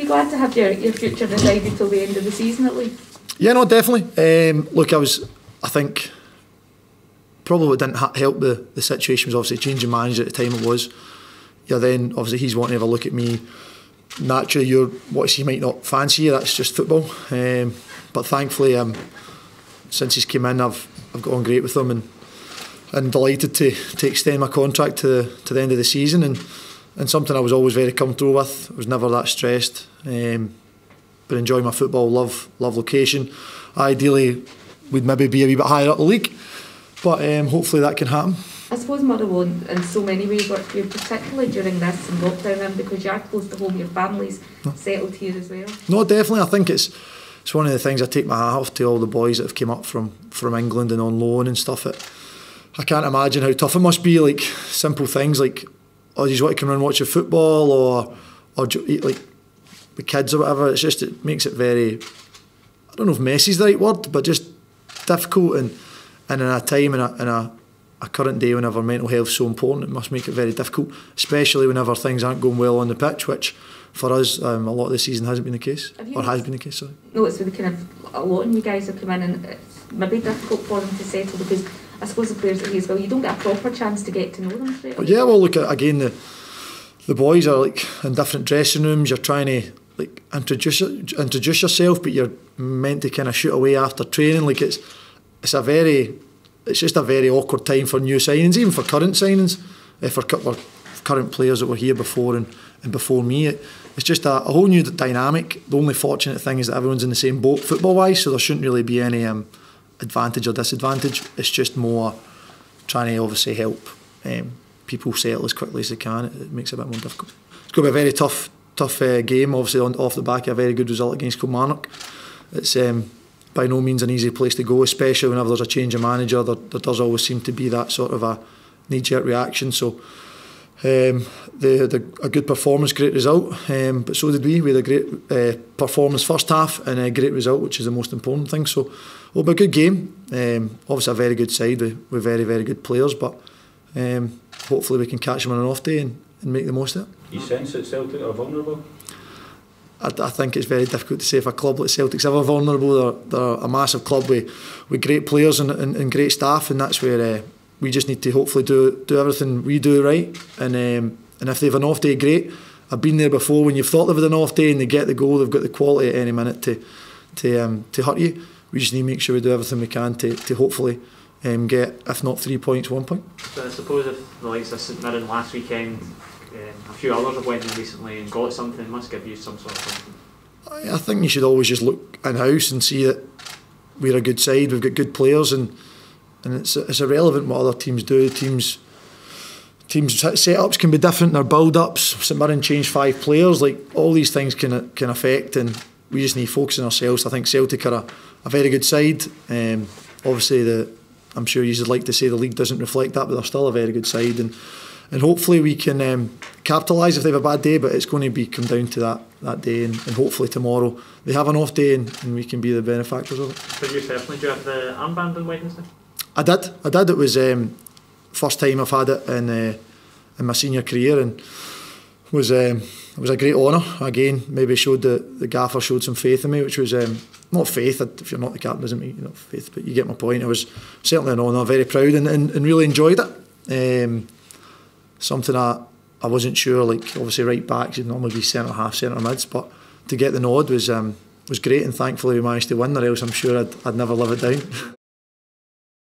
glad to have your future decided till the end of the season at least? Yeah, no, definitely. Look, I think probably what didn't help the situation was obviously changing manager at the time it was. Yeah, then obviously he's wanting to have a look at me. Naturally, what he might not fancy you, that's just football. But thankfully, since he's came in, I've got on great with him and delighted to extend my contract to the end of the season and something I was always very comfortable with. I was never that stressed. But enjoy my football, love location. Ideally, we'd maybe be a wee bit higher up the league, but hopefully that can happen. I suppose Motherwell in so many ways worked for you, particularly during this and lockdown, and because you are close to home, your family's settled here as well. No, definitely. I think it's one of the things I take my hat off to all the boys that have come up from England and on loan and stuff. I can't imagine how tough it must be. Like simple things like, oh, you just want to come around and watch your football, or like the kids or whatever. It's just, it makes it very, I don't know if messy is the right word, but just difficult and in a time in a current day whenever mental health is so important, it must make it very difficult, especially whenever things aren't going well on the pitch, which for us a lot of the season hasn't been the case, or has been the case. Sorry. No, it's with the kind of a lot of you guys have come in, and it's maybe difficult for them to settle because I suppose the players like you as well, you don't get a proper chance to get to know them straight away. Yeah, well, look, again, the boys are like in different dressing rooms. You're trying to like introduce yourself, but you're meant to kind of shoot away after training. Like it's just a very awkward time for new signings, even for current signings, for current players that were here before and before me. It's just a whole new dynamic. The only fortunate thing is that everyone's in the same boat football-wise, so there shouldn't really be any advantage or disadvantage. It's just more trying to obviously help people settle as quickly as they can. It makes it a bit more difficult. It's going to be a very tough game, obviously off the back of a very good result against Kilmarnock. It's by no means an easy place to go, especially whenever there's a change of manager. There does always seem to be that sort of a knee-jerk reaction. So a good performance, great result, but so did we. We had a great performance first half and a great result, which is the most important thing. So it'll be a good game. Obviously a very good side with very, very good players, but hopefully we can catch them on an off day and make the most of it. You sense that Celtic are vulnerable? I think it's very difficult to say if a club like Celtic's ever vulnerable. They're a massive club with great players and great staff, and that's where we just need to hopefully do everything we do right. And if they have an off day, great. I've been there before when you've thought they've had an off day and they get the goal, they've got the quality at any minute to hurt you. We just need to make sure we do everything we can to hopefully get, if not 3 points, 1 point. So I suppose if the likes of St Mirren last weekend, a few others have went in recently and got something, it must give you some sort of something. I think you should always just look in-house and see that we're a good side, we've got good players, and it's irrelevant what other teams do. Teams setups can be different, their build-ups. St Mirren changed 5 players. Like all these things can affect, and we just need to focus on ourselves. I think Celtic are a very good side. Obviously, I'm sure you'd like to say the league doesn't reflect that, but they're still a very good side, and hopefully we can capitalise if they have a bad day. But it's going to come down to that day, and hopefully tomorrow they have an off day and we can be the benefactors of it. For you personally, do you have the armband on Wednesday? I did. It was first time I've had it in my senior career, and it was a great honour. Again, maybe showed the gaffer showed some faith in me, which was not faith. If you're not the captain, doesn't mean you're not faith, but you get my point. It was certainly an honour. Very proud and really enjoyed it. Something I wasn't sure. Like obviously right backs, you'd normally be centre half, centre mids, but to get the nod was great, and thankfully we managed to win. Or else I'm sure I'd never live it down.